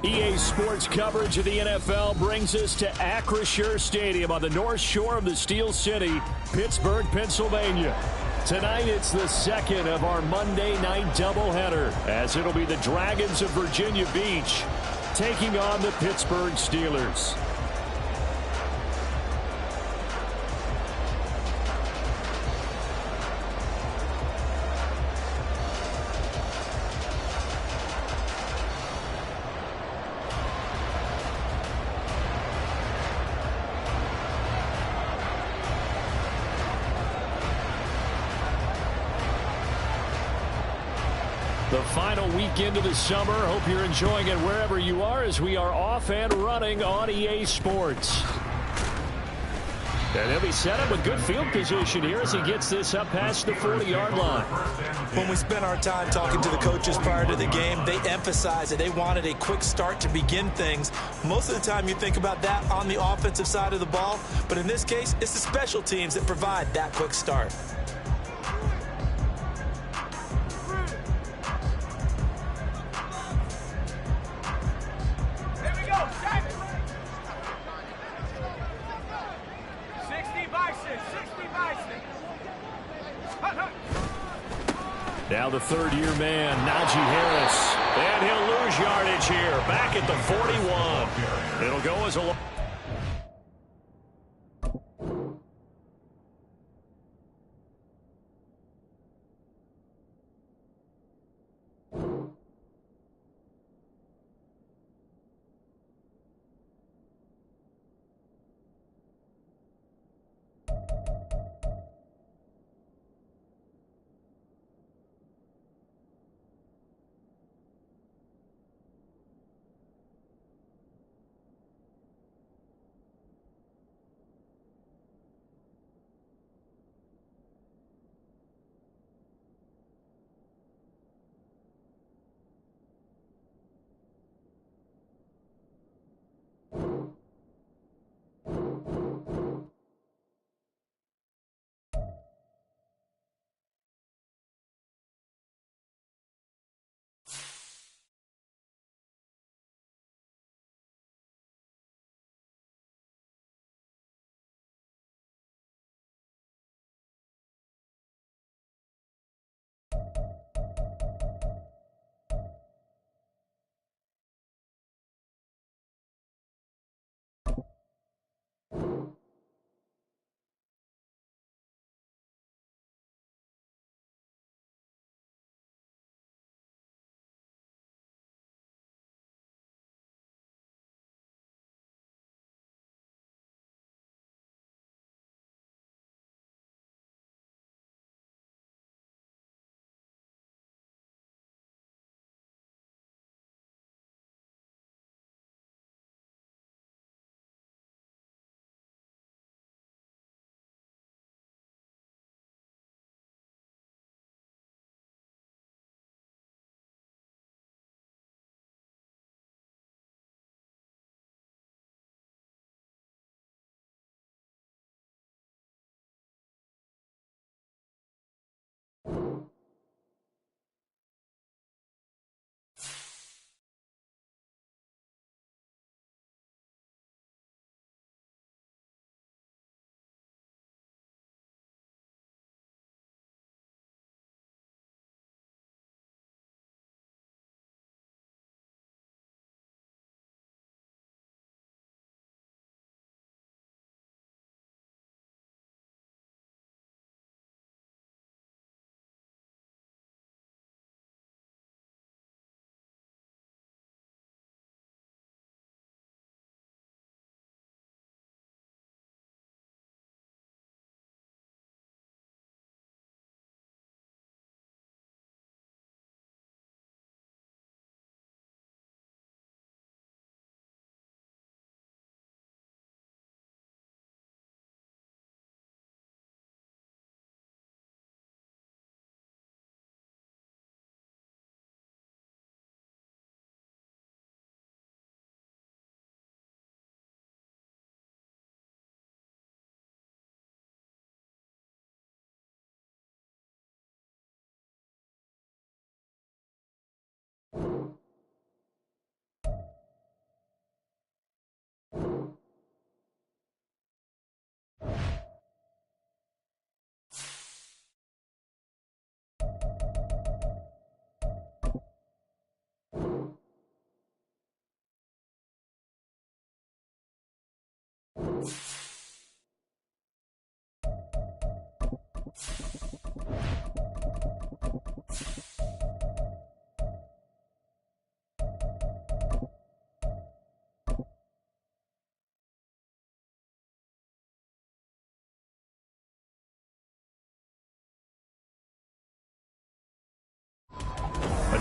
EA Sports coverage of the NFL brings us to Acrisure Stadium on the north shore of the Steel City, Pittsburgh, Pennsylvania. Tonight, it's the second of our Monday night doubleheader, as it'll be the Dragons of Virginia Beach taking on the Pittsburgh Steelers. The final weekend of the summer. Hope you're enjoying it wherever you are as we are off and running on EA Sports. And he'll be set up with good field position here as he gets this up past the 40-yard line. When we spent our time talking to the coaches prior to the game, they emphasized that they wanted a quick start to begin things. Most of the time you think about that on the offensive side of the ball, but in this case, it's the special teams that provide that quick start. Now the third-year man, Najee Harris. And he'll lose yardage here, back at the 41. It'll go as a...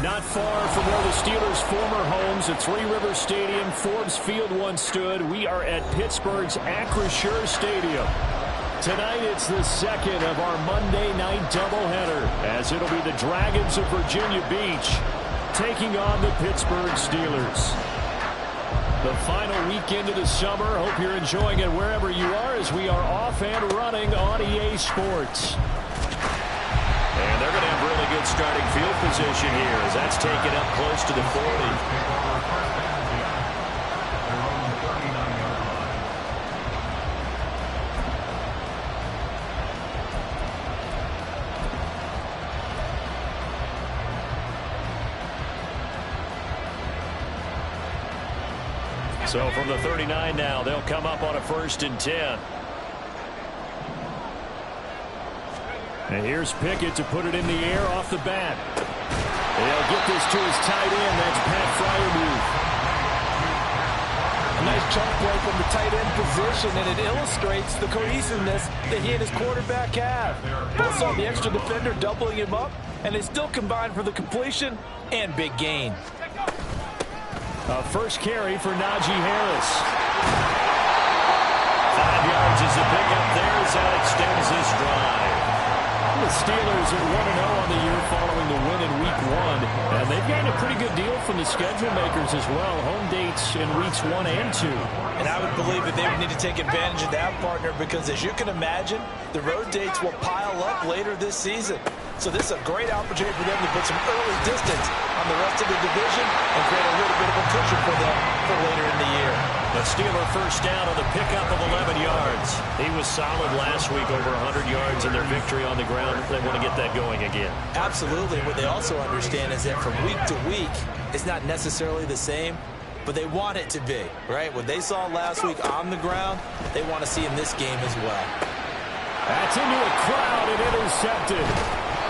Not far from where the Steelers' former homes at Three River Stadium, Forbes Field once stood, we are at Pittsburgh's Acrisure Stadium. Tonight, it's the second of our Monday night doubleheader, as it'll be the Dragons of Virginia Beach taking on the Pittsburgh Steelers. The final weekend of the summer. Hope you're enjoying it wherever you are, as we are off and running on EA Sports. And they're going to have really good starting field position here, as that's taken up close to the 40. So from the 39 now, they'll come up on a 1st and 10. And here's Pickett to put it in the air off the bat. They'll get this to his tight end. That's Pat Freiermuth. A nice chunk play from the tight end position, and it illustrates the cohesiveness that he and his quarterback have. Both saw the extra defender doubling him up, and they still combined for the completion and big gain. A first carry for Najee Harris. 5 yards is a pickup there as that extends this drive. The Steelers are 1-0 on the year following the win in Week 1. And they've gotten a pretty good deal from the schedule makers as well. Home dates in Weeks 1 and 2. And I would believe that they would need to take advantage of that, partner, because as you can imagine, the road dates will pile up later this season. So this is a great opportunity for them to put some early distance on the rest of the division and create a little bit of a cushion for them for later in the year. The Steeler first down on the pickup of 11 yards. He was solid last week, over 100 yards in their victory on the ground. They want to get that going again. Absolutely. What they also understand is that from week to week, it's not necessarily the same, but they want it to be, right? What they saw last week on the ground, they want to see in this game as well. That's into a crowd and intercepted.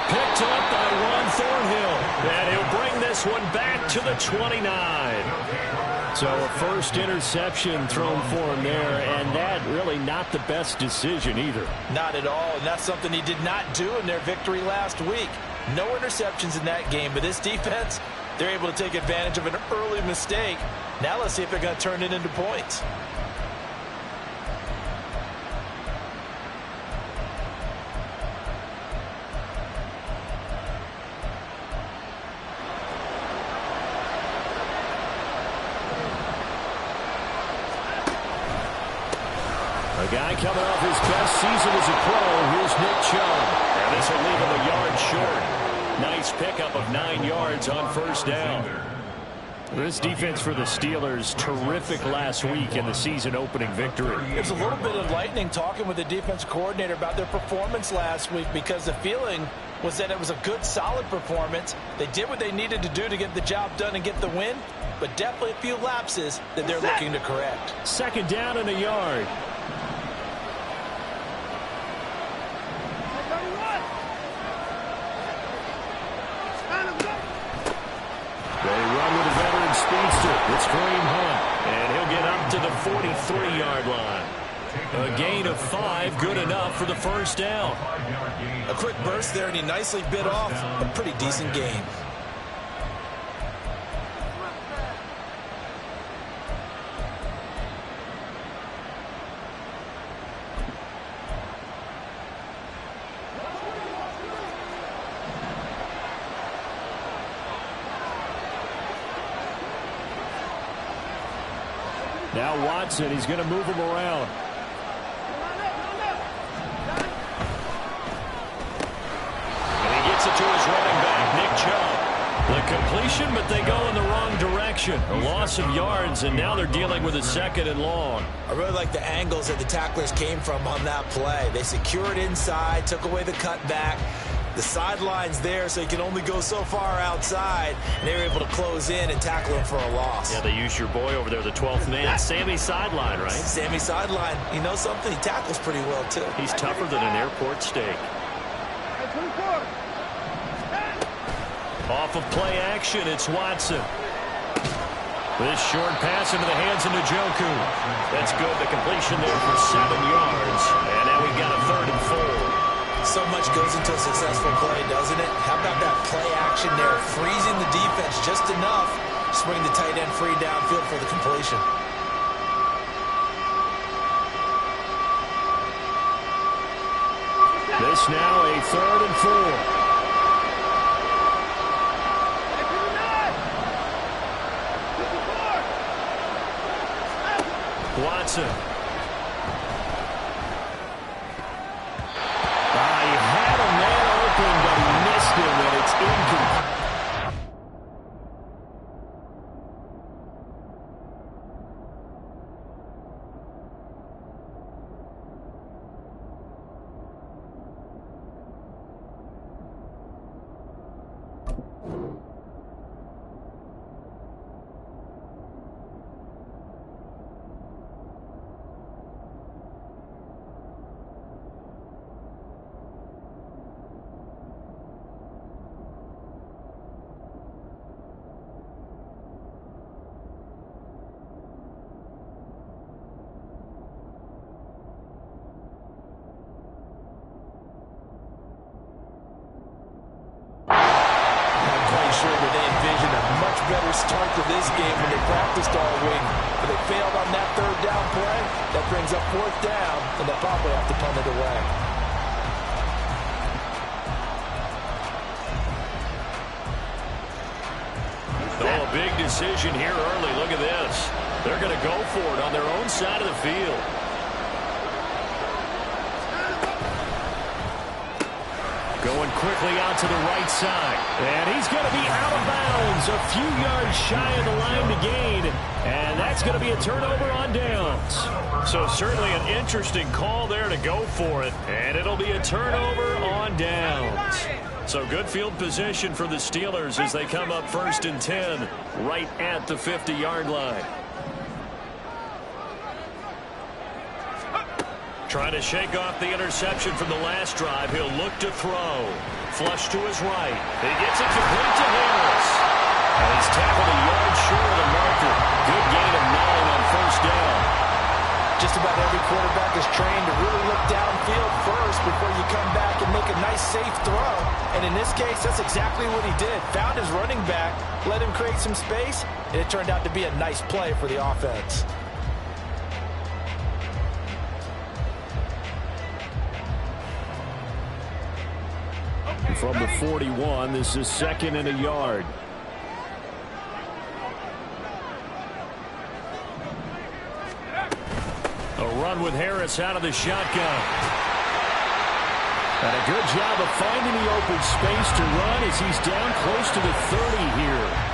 Picked up by Juan Thornhill. And he'll bring this one back to the 29. So a first interception thrown for him there, and that really not the best decision either. Not at all, and that's something he did not do in their victory last week. No interceptions in that game, but this defense, they're able to take advantage of an early mistake. Now let's see if they're going to turn it into points. A guy coming off his best season as a pro. Here's Nick Chubb. And this will leave him a yard short. Nice pickup of 9 yards on first down. This defense for the Steelers, terrific last week in the season-opening victory. There's a little bit of lightning talking with the defense coordinator about their performance last week, because the feeling was that it was a good, solid performance. They did what they needed to do to get the job done and get the win, but definitely a few lapses that they're looking to correct. Second down and a yard. They run with a veteran speedster. It's Kareem Hunt. And he'll get up to the 43-yard line. A gain of 5, good enough for the first down. A quick burst there, and he nicely bit off a pretty decent gain. Now Watson, he's going to move him around. And he gets it to his running back, Nick Chubb. The completion, but they go in the wrong direction. A loss of yards, and now they're dealing with a 2nd and long. I really like the angles that the tacklers came from on that play. They secured inside, took away the cutback. The sideline's there, so he can only go so far outside, and they were able to close in and tackle him for a loss. Yeah, they use your boy over there, the 12th man, Sammy Sideline, right? Sammy Sideline. You know something? He tackles pretty well, too. He's tougher than an airport steak. Off of play action, it's Watson. This short pass into the hands of Njoku. That's good. The completion there for 7 yards. And now we've got a 3rd and 4. So So much goes into a successful play, doesn't it? How about that play action there, freezing the defense just enough to bring the tight end free downfield for the completion. This now a 3rd and 4. Watson. He had a man open, but he missed him, and it's incomplete. Better start to this game when they practiced all week. But they failed on that 3rd down play. That brings up 4th down, and they'll probably have to punt it away. Oh, a big decision here early. Look at this. They're going to go for it on their own side of the field. Going quickly out to the right side. And he's going to be out of bounds. A few yards shy of the line to gain. And that's going to be a turnover on downs. So certainly an interesting call there to go for it. And it'll be a turnover on downs. So good field position for the Steelers as they come up 1st and 10 right at the 50-yard line. Trying to shake off the interception from the last drive. He'll look to throw. Flush to his right. He gets it complete to Harris. And he's tackled a yard short of the marker. Good gain of 9 on 1st down. Just about every quarterback is trained to really look downfield first before you come back and make a nice, safe throw. And in this case, that's exactly what he did. Found his running back, let him create some space, and it turned out to be a nice play for the offense. From the 41, this is 2nd and a yard. A run with Harris out of the shotgun. And a good job of finding the open space to run as he's down close to the 30 here.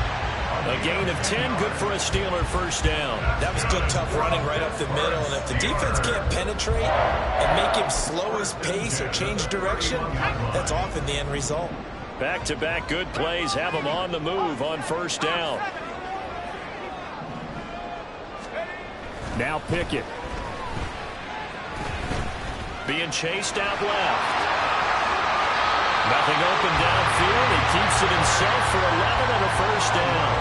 A gain of 10, good for a Steeler 1st down. That was good, tough running right up the middle. And if the defense can't penetrate and make him slow his pace or change direction, that's often the end result. Back-to-back good plays have him on the move on 1st down. Now Pickett. Being chased out left. Nothing open downfield. He keeps it himself for 11 and a 1st down.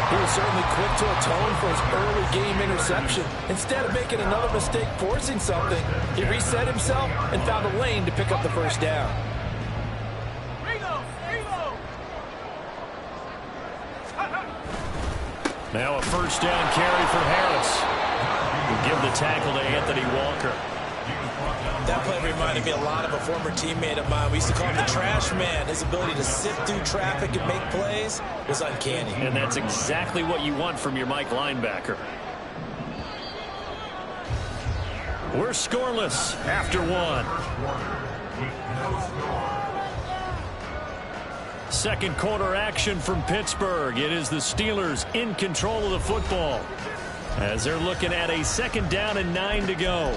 He was certainly quick to atone for his early game interception. Instead of making another mistake forcing something, he reset himself and found a lane to pick up the 1st down. Now a 1st down carry for Harris. We'll give the tackle to Anthony Walker. That play reminded me a lot of a former teammate of mine. We used to call him the trash man. His ability to sift through traffic and make plays was uncanny. And that's exactly what you want from your Mike linebacker. We're scoreless after 1. 2nd quarter action from Pittsburgh. It is the Steelers in control of the football as they're looking at a 2nd down and 9 to go.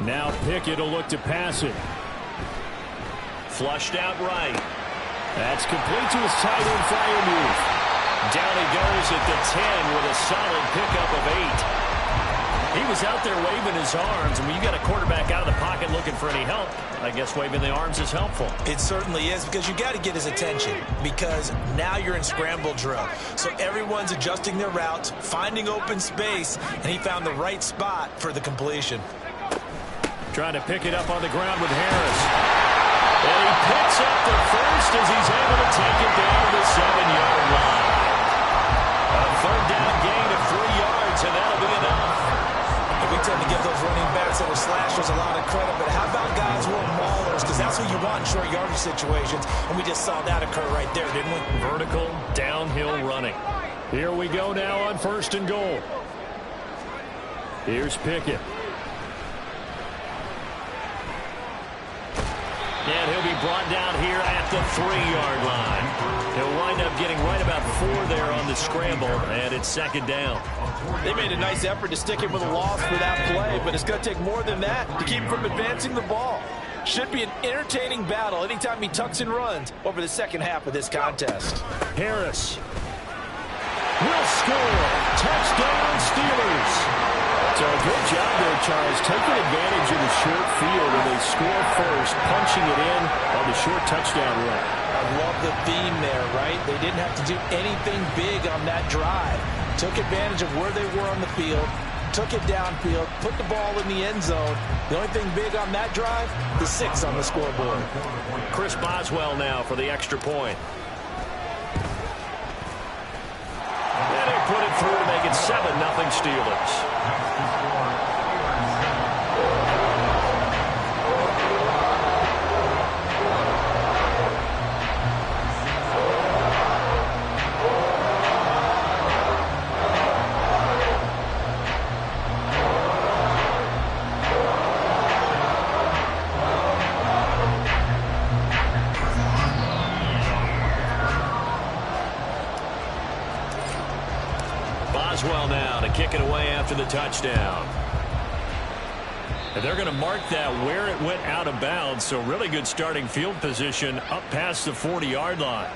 Now Pickett will look to pass it. Flushed out right. That's complete to his tight end Freiermuth. Down he goes at the 10 with a solid pickup of 8. He was out there waving his arms, and when you got a quarterback out of the pocket looking for any help, I guess waving the arms is helpful. It certainly is, because you got to get his attention, because now you're in scramble drill. So everyone's adjusting their routes, finding open space, and he found the right spot for the completion. Trying to pick it up on the ground with Harris. And he picks up the first as he's able to take it down to the 7-yard line. A third down gain of 3 yards, and that'll be enough. We tend to give those running backs that are slashers a lot of credit, but how about guys who are maulers? Because that's what you want in short yardage situations, and we just saw that occur right there, didn't we? Vertical, downhill running. Here we go now on 1st and goal. Here's Pickett. And he'll be brought down here at the 3-yard line. He'll wind up getting right about 4 there on the scramble, and it's 2nd down. They made a nice effort to stick him with a loss for that play, but it's going to take more than that to keep him from advancing the ball. Should be an entertaining battle anytime he tucks and runs over the second half of this contest. Harris will score. Touchdown, Steelers. So good job there, Charles, taking advantage of the short field when they score first, punching it in on the short touchdown run. I love the theme there, right? They didn't have to do anything big on that drive. Took advantage of where they were on the field, took it downfield, put the ball in the end zone. The only thing big on that drive, the 6 on the scoreboard. Chris Boswell now for the extra point. And he put it through to make it 7-0 Steelers. Boswell now to kick it away after the touchdown. And they're going to mark that where it went out of bounds, so really good starting field position up past the 40-yard line.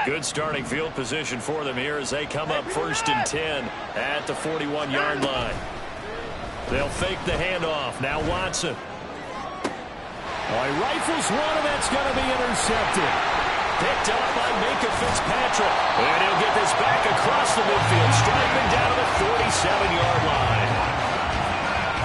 Good starting field position for them here as they come up 1st and 10 at the 41-yard line. They'll fake the handoff. Now Watson. Oh, he rifles one, and that's going to be intercepted. Picked up by Minkah Fitzpatrick. And he'll get this back across the midfield, striping down to the 47-yard line.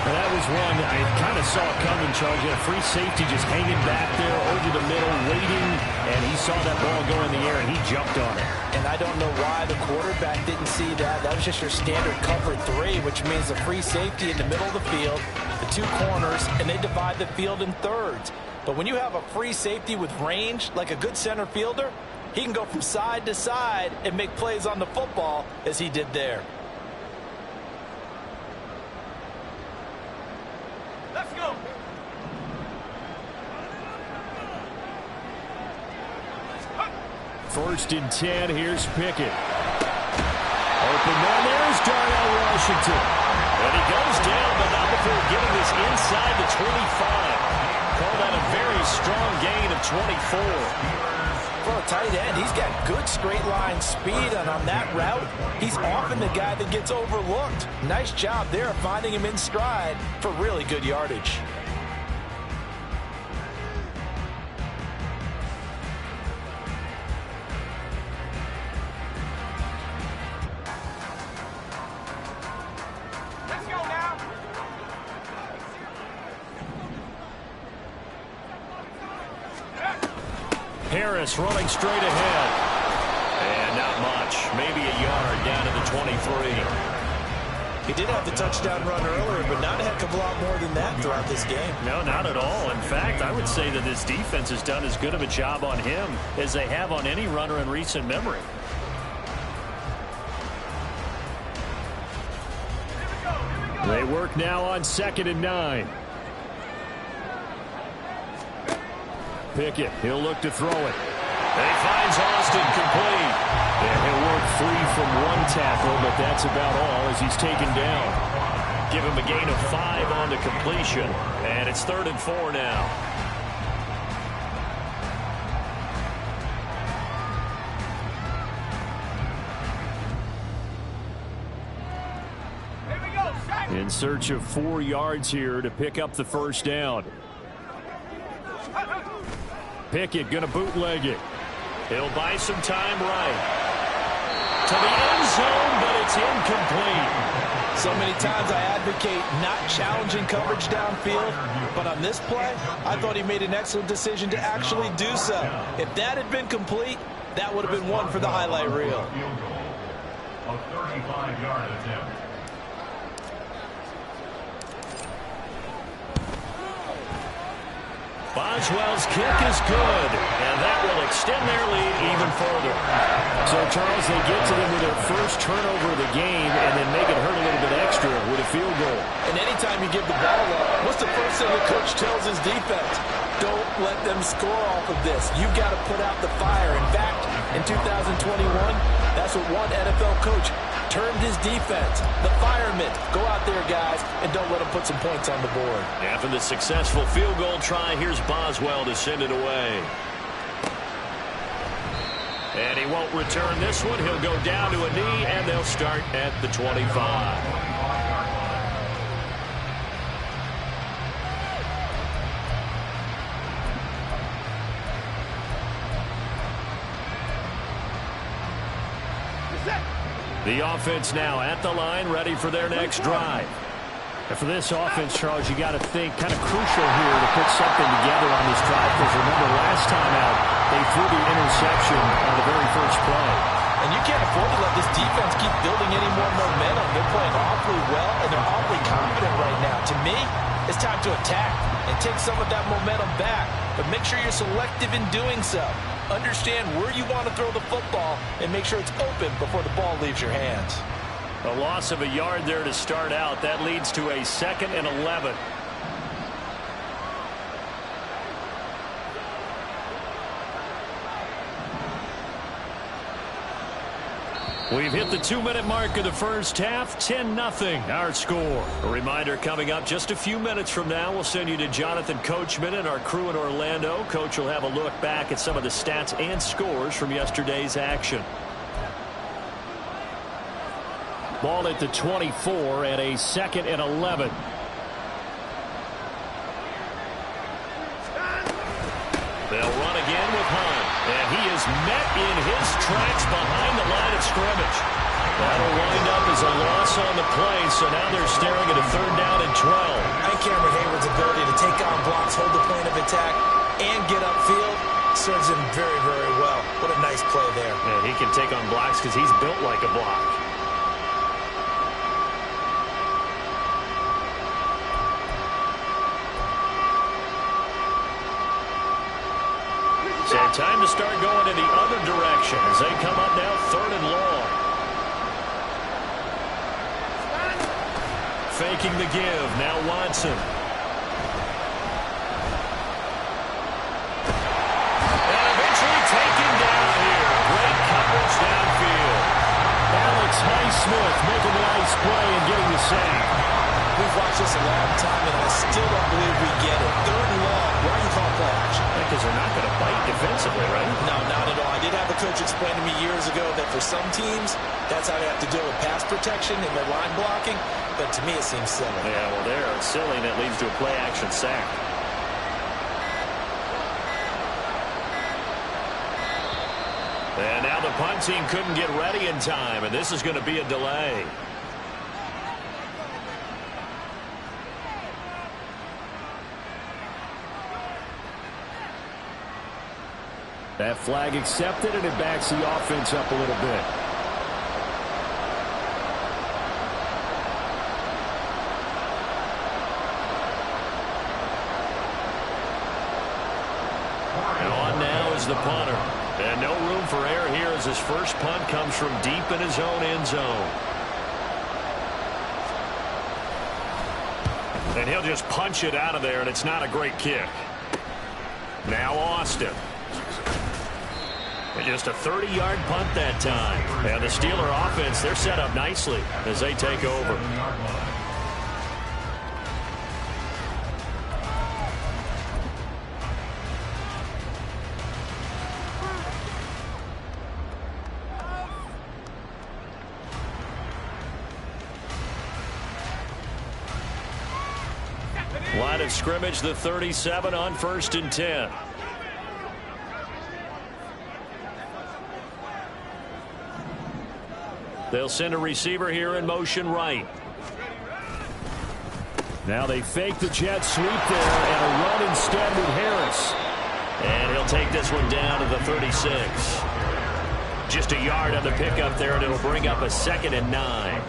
And that was one I kind of saw coming, Charles. You had a free safety just hanging back there over the middle, waiting, and he saw that ball go in the air, and he jumped on it. And I don't know why the quarterback didn't see that. That was just your standard cover 3, which means the free safety in the middle of the field, the 2 corners, and they divide the field in thirds. But when you have a free safety with range, like a good center fielder, he can go from side to side and make plays on the football as he did there. Let's go. First and 10, here's Pickett. Open man, there's Darnell Washington. And he goes down, but not before getting this inside the 25. Call that a very strong gain of 24. For a tight end, he's got good straight line speed, and on that route, he's often the guy that gets overlooked. Nice job there of finding him in stride for really good yardage. Harris running straight ahead. And not much. Maybe a yard down to the 23. He did have the touchdown run earlier, but not a heck of a lot more than that throughout this game. No, not at all. In fact, I would say that this defense has done as good of a job on him as they have on any runner in recent memory. They work now on 2nd and 9. Pickett, he'll look to throw it. And he finds Austin complete. And he'll work free from one tackle, but that's about all as he's taken down. Give him a gain of 5 on the completion. And it's 3rd and 4 now. In search of 4 yards here to pick up the first down. Pickett going to bootleg it. He'll buy some time right. To the end zone, but it's incomplete. So many times I advocate not challenging coverage downfield, but on this play, I thought he made an excellent decision to actually do so. If that had been complete, that would have been one for the highlight reel. A 35-yard attempt. Boswell's kick is good, and that will extend their lead even further. So, Charles, they get to them with their first turnover of the game and then make it hurt a little bit extra with a field goal. And anytime you give the ball up, what's the first thing the coach tells his defense? Don't let them score off of this. You've got to put out the fire. In fact, in 2021, that's what one NFL coach termed his defense, the firemen. Go out there, guys, and don't let them put some points on the board. After the successful field goal try, here's Boswell to send it away. And he won't return this one. He'll go down to a knee, and they'll start at the 25. The offense now at the line, ready for their next drive. And for this offense, Charles, you got to think kind of crucial here to put something together on this drive, because remember last time out, they threw the interception on the very first play. And you can't afford to let this defense keep building any more momentum. They're playing awfully well, and they're awfully confident right now. To me, it's time to attack and take some of that momentum back, but make sure you're selective in doing so. Understand where you want to throw the football and make sure it's open before the ball leaves your hands. A loss of a yard there to start out. That leads to a 2nd and 11. We've hit the 2-minute mark of the first half. 10-0 our score. A reminder coming up just a few minutes from now. We'll send you to Jonathan Coachman and our crew in Orlando. Coach will have a look back at some of the stats and scores from yesterday's action. Ball at the 24 and a 2nd and 11. They'll run again with Hunt. And he is met in his tracks behind the line of scrimmage. That'll wind up as a loss on the play, so now they're staring at a 3rd down and 12. And Cameron Hayward's ability to take on blocks, hold the point of attack, and get upfield serves him very, very well. What a nice play there. And he can take on blocks because he's built like a block. So time to start going in the other direction as they come up now 3rd and long. Faking the give. Now Watson. And eventually taken down here. Great coverage downfield. Alex Highsmith making a nice play and getting the sack. We've watched this a long time, and I still don't believe we get it. 3rd and long. Why do you call play action? Because they're not going to bite defensively, right? No, not at all. I did have a coach explain to me years ago that for some teams, that's how they have to deal with pass protection and their line blocking. But to me, it seems silly. Yeah, well, they're silly, and it leads to a play-action sack. And now the punt team couldn't get ready in time, and this is going to be a delay. That flag accepted, and it backs the offense up a little bit. And on now is the punter. And no room for error here as his first punt comes from deep in his own end zone. And he'll just punch it out of there, and it's not a great kick. Now Austin. And just a 30-yard punt that time. And the Steeler offense, they're set up nicely as they take over. Line of scrimmage, the 37 on 1st and 10. They'll send a receiver here in motion right. Now they fake the jet sweep there and a run instead with Harris. And he'll take this one down to the 36. Just a yard on the pickup there, and it'll bring up a 2nd and 9.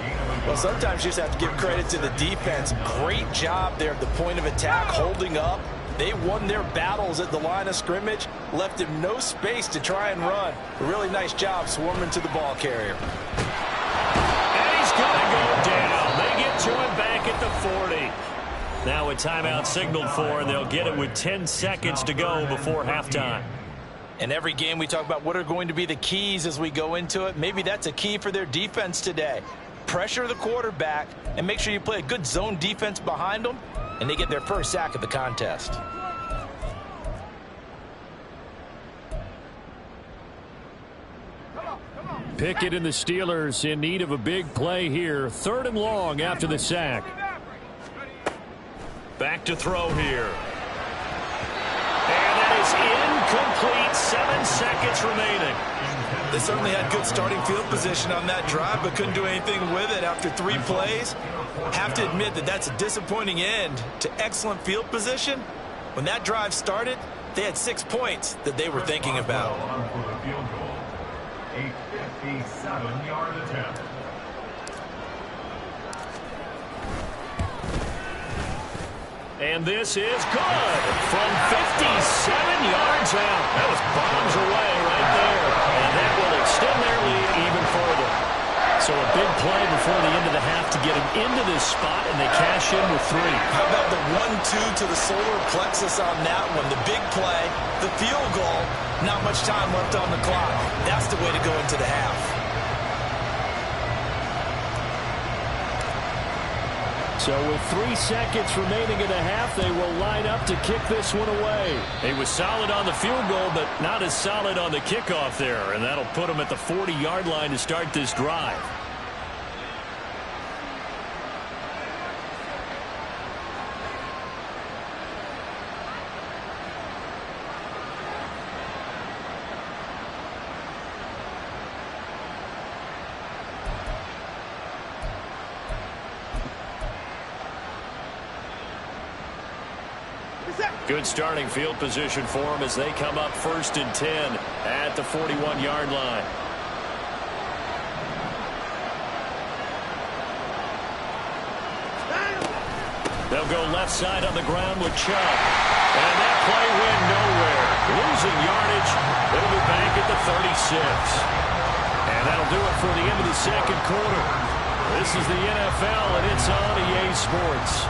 Well, sometimes you just have to give credit to the defense. Great job there at the point of attack, holding up. They won their battles at the line of scrimmage, left him no space to try and run. A really nice job swarming to the ball carrier. And he's going to go down. They get to him back at the 40. Now a timeout signaled for, and they'll get it with 10 seconds to go before halftime. In every game we talk about what are going to be the keys as we go into it. Maybe that's a key for their defense today. Pressure the quarterback and make sure you play a good zone defense behind them, and they get their first sack of the contest. Pickett and the Steelers in need of a big play here. 3rd and long after the sack. Back to throw here. And that is incomplete. 7 seconds remaining. They certainly had good starting field position on that drive, but couldn't do anything with it after 3 plays. Have to admit that that's a disappointing end to excellent field position. When that drive started, they had 6 points that they were thinking about. A 57-yard attempt. And this is good from 57 yards out. That was bombs away right there. And that will extend their lead even further. So a big play before the end of the half to get them into this spot, and they cash in with 3. How about the 1-2 to the solar plexus on that one? The big play, the field goal, not much time left on the clock. That's the way to go into the half. So with 3 seconds remaining in the half, they will line up to kick this one away. He was solid on the field goal, but not as solid on the kickoff there. And that'll put him at the 40-yard line to start this drive. Good starting field position for them as they come up 1st and 10 at the 41-yard line. They'll go left side on the ground with Chubb. And that play went nowhere. Losing yardage. It'll be back at the 36. And that'll do it for the end of the 2nd quarter. This is the NFL, and it's on EA Sports.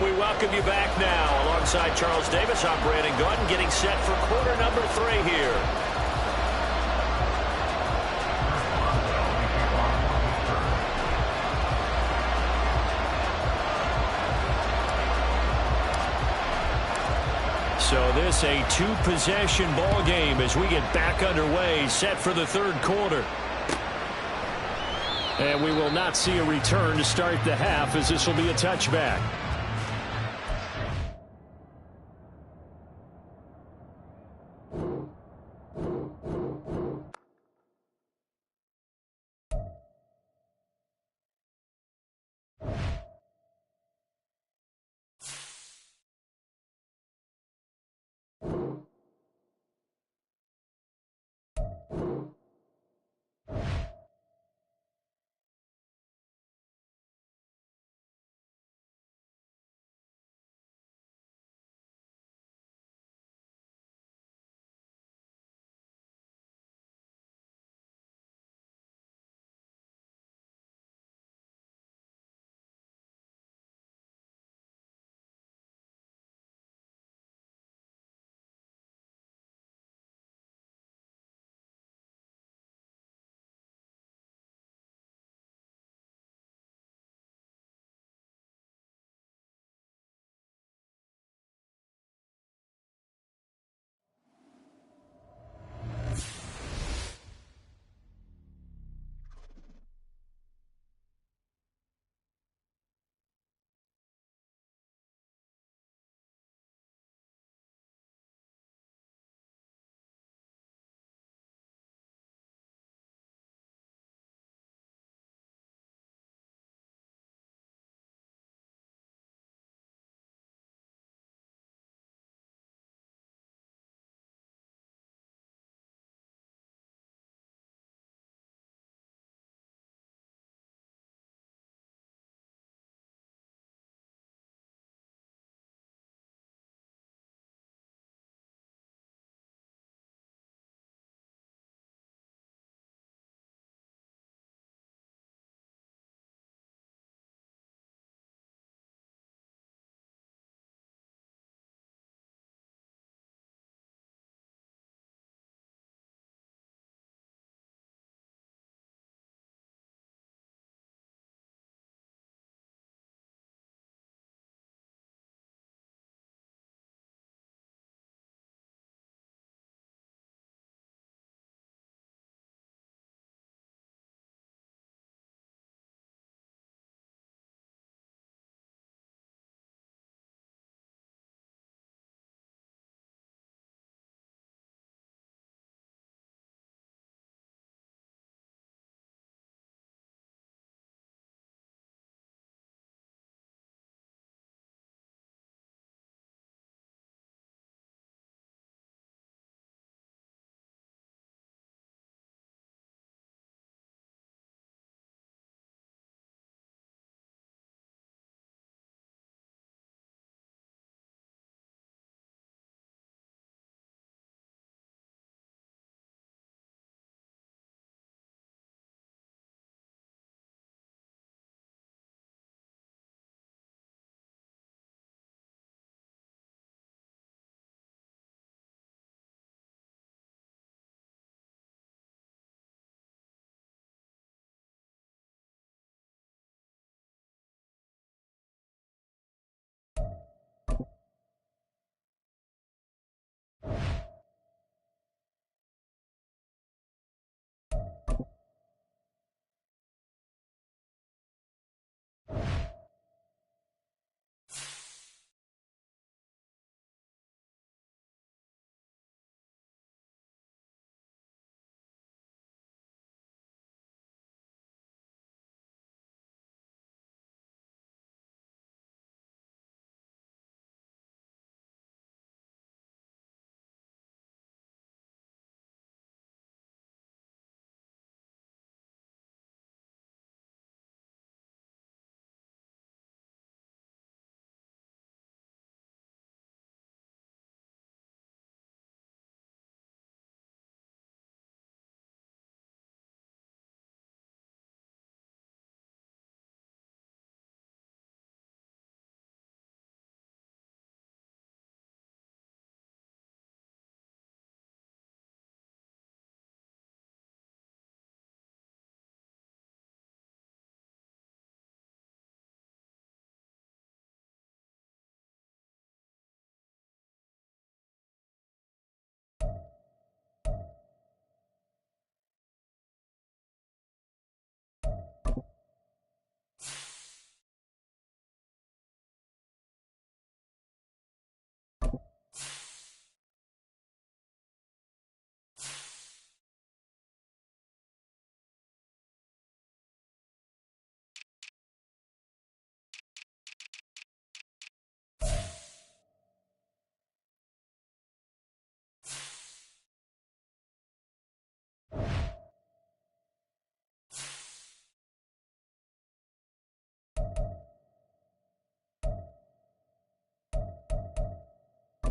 We welcome you back now. Alongside Charles Davis, I'm Brandon Gaudin, getting set for quarter number 3 here. So this a 2-possession ball game as we get back underway, set for the 3rd quarter. And we will not see a return to start the half, as this will be a touchback.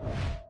it.